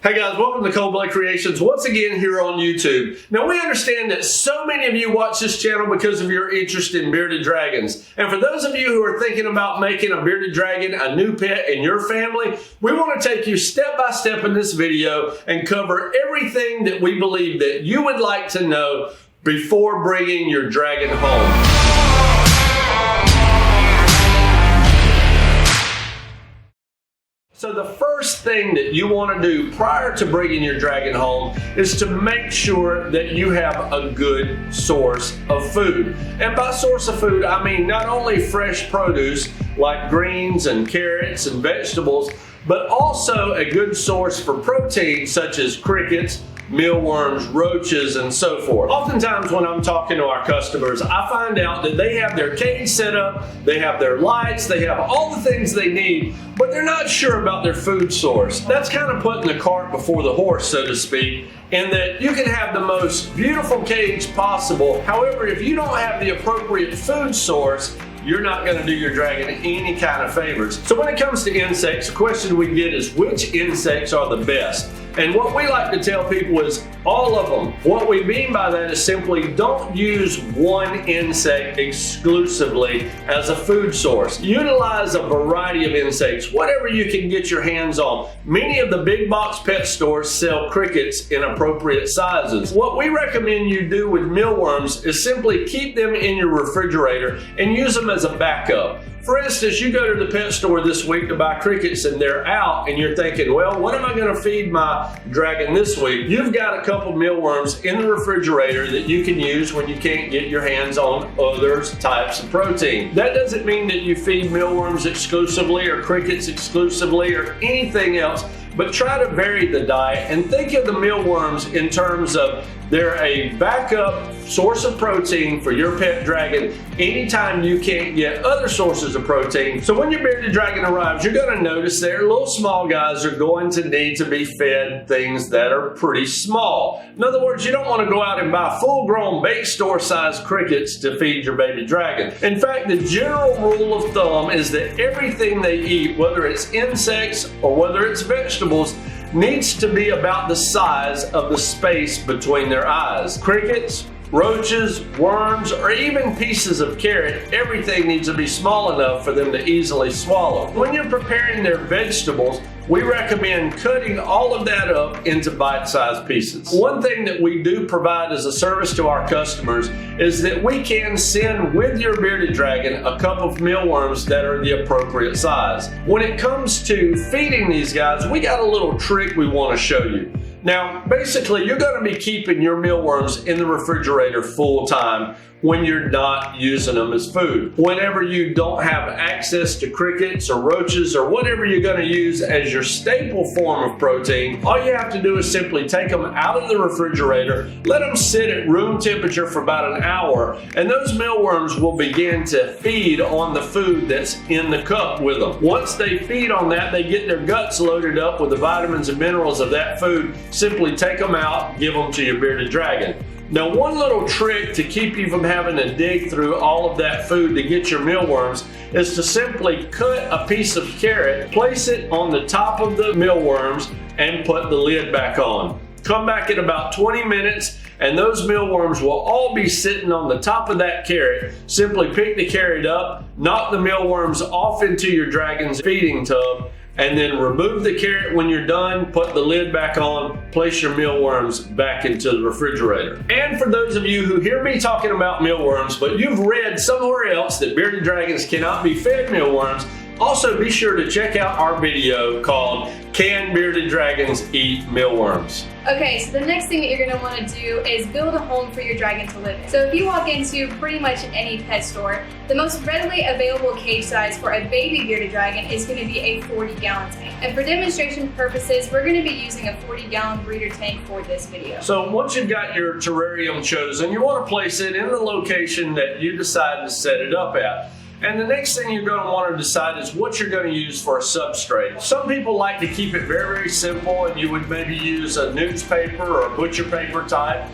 Hey guys, welcome to Cold Blood Creations once again here on YouTube. Now we understand that so many of you watch this channel because of your interest in bearded dragons. And for those of you who are thinking about making a bearded dragon a new pet in your family, we want to take you step by step in this video and cover everything that we believe that you would like to know before bringing your dragon home. So the first thing that you want to do prior to bringing your dragon home is to make sure that you have a good source of food. And by source of food, I mean not only fresh produce like greens and carrots and vegetables, but also a good source for protein such as crickets, mealworms, roaches, and so forth. Oftentimes when I'm talking to our customers, I find out that they have their cage set up, they have their lights, they have all the things they need, but they're not sure about their food source. That's kind of putting the cart before the horse, so to speak, in that you can have the most beautiful cage possible. However, if you don't have the appropriate food source, you're not going to do your dragon any kind of favors. So when it comes to insects, the question we get is which insects are the best? And what we like to tell people is all of them. What we mean by that is simply don't use one insect exclusively as a food source. Utilize a variety of insects, whatever you can get your hands on. Many of the big box pet stores sell crickets in appropriate sizes. What we recommend you do with mealworms is simply keep them in your refrigerator and use them as a backup. For instance, you go to the pet store this week to buy crickets and they're out and you're thinking, well, what am I going to feed my dragon this week? You've got a couple mealworms in the refrigerator that you can use when you can't get your hands on other types of protein. That doesn't mean that you feed mealworms exclusively or crickets exclusively or anything else, but try to vary the diet and think of the mealworms in terms of they're a backup source of protein for your pet dragon anytime you can't get other sources of protein. So when your bearded dragon arrives, you're going to notice their little small guys are going to need to be fed things that are pretty small. In other words, you don't want to go out and buy full-grown bait store sized crickets to feed your baby dragon. In fact, the general rule of thumb is that everything they eat, whether it's insects or whether it's vegetables, needs to be about the size of the space between their eyes. Crickets, roaches, worms, or even pieces of carrot, everything needs to be small enough for them to easily swallow. When you're preparing their vegetables, we recommend cutting all of that up into bite-sized pieces. One thing that we do provide as a service to our customers is that we can send with your bearded dragon a cup of mealworms that are the appropriate size. When it comes to feeding these guys, we got a little trick we want to show you. Now, basically, you're going to be keeping your mealworms in the refrigerator full time when you're not using them as food. Whenever you don't have access to crickets or roaches or whatever you're going to use as your staple form of protein, all you have to do is simply take them out of the refrigerator, let them sit at room temperature for about an hour, and those mealworms will begin to feed on the food that's in the cup with them. Once they feed on that, they get their guts loaded up with the vitamins and minerals of that food. Simply take them out, give them to your bearded dragon. Now, one little trick to keep you from having to dig through all of that food to get your mealworms is to simply cut a piece of carrot, place it on the top of the mealworms, and put the lid back on. Come back in about 20 minutes and those mealworms will all be sitting on the top of that carrot. Simply pick the carrot up, knock the mealworms off into your dragon's feeding tub, and then remove the carrot when you're done, put the lid back on, place your mealworms back into the refrigerator. And for those of you who hear me talking about mealworms, but you've read somewhere else that bearded dragons cannot be fed mealworms, also be sure to check out our video called Can Bearded Dragons Eat Mealworms? Okay, so the next thing that you're going to want to do is build a home for your dragon to live in. So if you walk into pretty much any pet store, the most readily available cage size for a baby bearded dragon is going to be a 40-gallon tank. And for demonstration purposes, we're going to be using a 40-gallon breeder tank for this video. So once you've got your terrarium chosen, you want to place it in the location that you decide to set it up at. And the next thing you're going to want to decide is what you're going to use for a substrate. Some people like to keep it very, very simple, and you would maybe use a newspaper or a butcher paper type.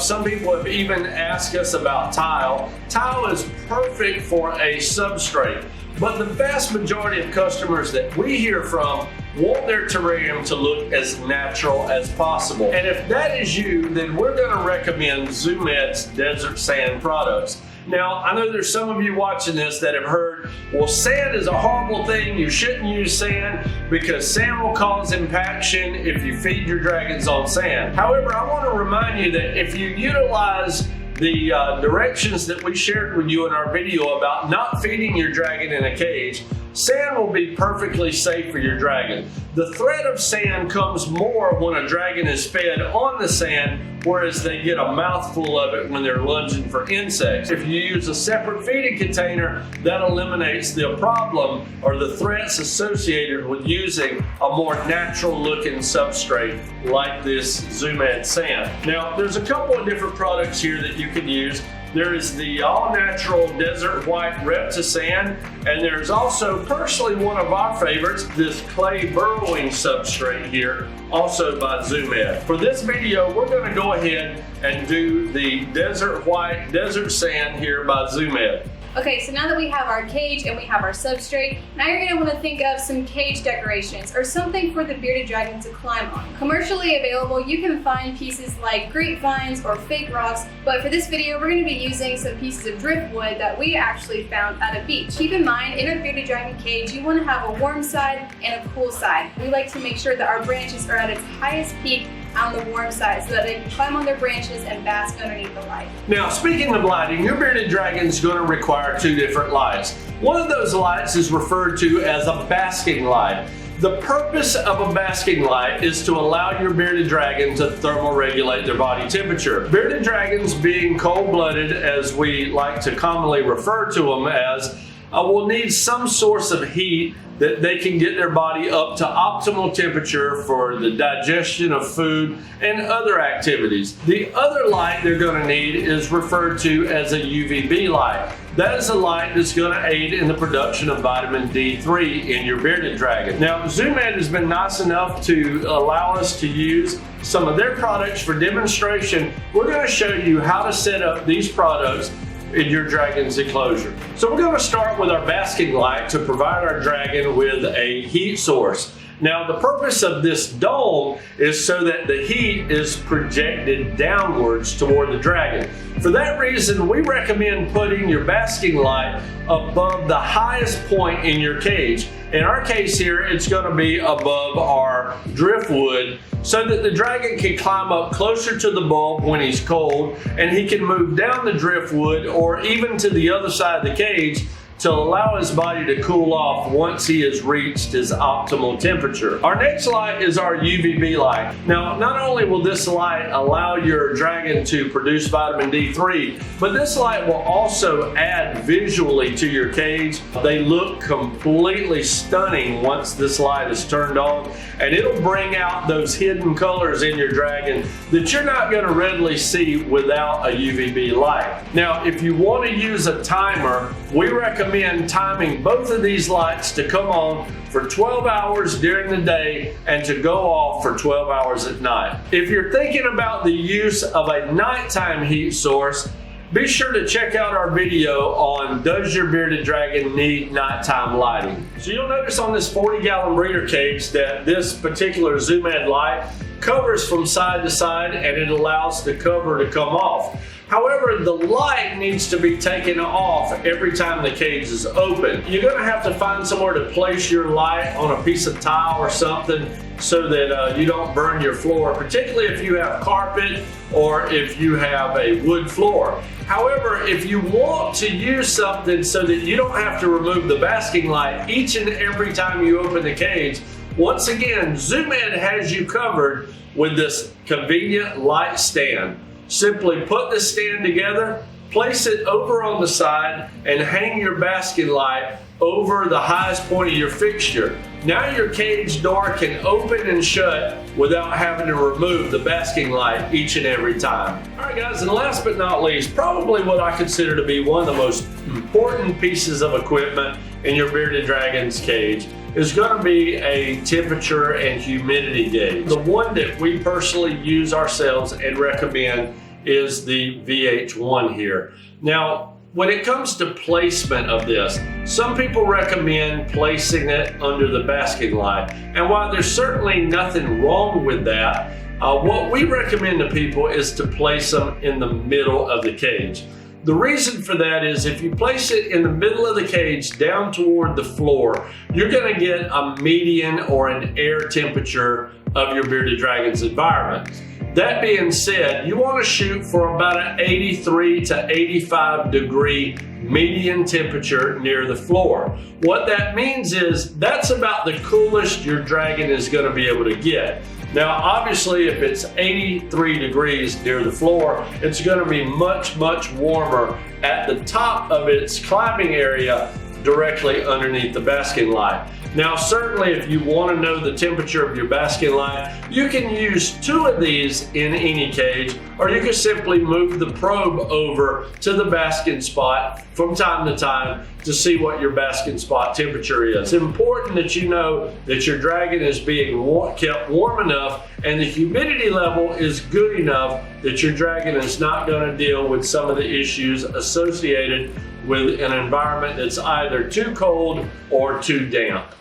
Some people have even asked us about tile. Tile is perfect for a substrate, but the vast majority of customers that we hear from want their terrarium to look as natural as possible. And if that is you, then we're going to recommend Zoo Med's Desert Sand products. Now, I know there's some of you watching this that have heard, well, sand is a horrible thing. You shouldn't use sand because sand will cause impaction if you feed your dragons on sand. However, I want to remind you that if you utilize the directions that we shared with you in our video about not feeding your dragon in a cage, sand will be perfectly safe for your dragon. The threat of sand comes more when a dragon is fed on the sand, whereas they get a mouthful of it when they're lunging for insects. If you use a separate feeding container, that eliminates the problem or the threats associated with using a more natural looking substrate like this Zoo Med sand. Now, there's a couple of different products here that you can use. There is the all-natural Desert White Reptisand, and there's also personally one of our favorites, this clay burrowing substrate here, also by Zoo Med. For this video, we're going to go ahead and do the Desert White Desert Sand here by Zoo Med. Okay, so now that we have our cage and we have our substrate, now you're going to want to think of some cage decorations or something for the bearded dragon to climb on. Commercially available, you can find pieces like grapevines or fake rocks, but for this video, we're going to be using some pieces of driftwood that we actually found at a beach. Keep in mind, in a bearded dragon cage, you want to have a warm side and a cool side. We like to make sure that our branches are at its highest peak on the warm side so that they can climb on their branches and bask underneath the light. Now, speaking of lighting, your bearded dragon is going to require two different lights. One of those lights is referred to as a basking light. The purpose of a basking light is to allow your bearded dragon to thermoregulate their body temperature. Bearded dragons, being cold-blooded, as we like to commonly refer to them as, will need some source of heat that they can get their body up to optimal temperature for the digestion of food and other activities. The other light they're going to need is referred to as a UVB light. That is a light that's going to aid in the production of vitamin D3 in your bearded dragon. Now, Zoo Med has been nice enough to allow us to use some of their products for demonstration. We're going to show you how to set up these products in your dragon's enclosure. So we're going to start with our basking light to provide our dragon with a heat source. Now, the purpose of this dome is so that the heat is projected downwards toward the dragon. For that reason, we recommend putting your basking light above the highest point in your cage. In our case here, it's going to be above our driftwood so that the dragon can climb up closer to the bulb when he's cold, and he can move down the driftwood or even to the other side of the cage to allow his body to cool off once he has reached his optimal temperature. Our next light is our UVB light. Now, not only will this light allow your dragon to produce vitamin D3, but this light will also add visually to your cage. They look completely stunning once this light is turned on, and it'll bring out those hidden colors in your dragon that you're not going to readily see without a UVB light. Now, if you want to use a timer, we recommend timing both of these lights to come on for 12 hours during the day and to go off for 12 hours at night. If you're thinking about the use of a nighttime heat source, be sure to check out our video on Does Your Bearded Dragon Need Nighttime Lighting? So you'll notice on this 40-gallon breeder cage that this particular Zoo Med light covers from side to side, and it allows the cover to come off. However, the light needs to be taken off every time the cage is open. You're going to have to find somewhere to place your light on a piece of tile or something so that you don't burn your floor, particularly if you have carpet or if you have a wood floor. However, if you want to use something so that you don't have to remove the basking light each and every time you open the cage, once again, Zoo Med has you covered with this convenient light stand. Simply put the stand together, place it over on the side, and hang your basking light over the highest point of your fixture. Now your cage door can open and shut without having to remove the basking light each and every time. All right, guys, and last but not least, probably what I consider to be one of the most important pieces of equipment in your bearded dragon's cage is going to be a temperature and humidity gauge. The one that we personally use ourselves and recommend is the VH1 here. Now, when it comes to placement of this, some people recommend placing it under the basking line. And while there's certainly nothing wrong with that, what we recommend to people is to place them in the middle of the cage. The reason for that is if you place it in the middle of the cage down toward the floor, you're going to get a median or an air temperature of your bearded dragon's environment. That being said, you want to shoot for about an 83 to 85 degree median temperature near the floor. What that means is that's about the coolest your dragon is going to be able to get. Now, obviously, if it's 83 degrees near the floor, it's going to be much, much warmer at the top of its climbing area directly underneath the basking line. Now, certainly if you want to know the temperature of your basking line, you can use 2 of these in any cage, or you can simply move the probe over to the basking spot from time to time to see what your basking spot temperature is. It's important that you know that your dragon is being kept warm enough and the humidity level is good enough that your dragon is not going to deal with some of the issues associated with an environment that's either too cold or too damp.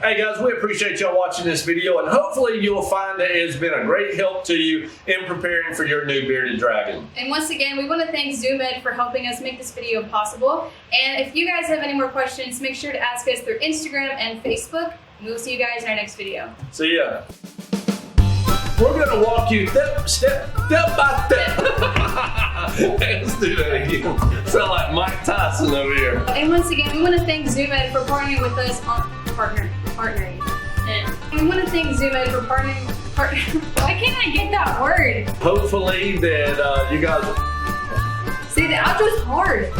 Hey guys, we appreciate y'all watching this video, and hopefully you'll find that it's been a great help to you in preparing for your new bearded dragon. And once again, we want to thank ZoomEd for helping us make this video possible. And if you guys have any more questions, make sure to ask us through Instagram and Facebook. And we'll see you guys in our next video. See ya. We're gonna walk you step by step. Let's do that again. Sound like Mike Tyson over here. And once again, we want to thank ZoomEd for partnering with us on partnering. And we want to thank ZoomEd for partnering. Why can't I get that word? Hopefully that you guys. See, the outro is hard.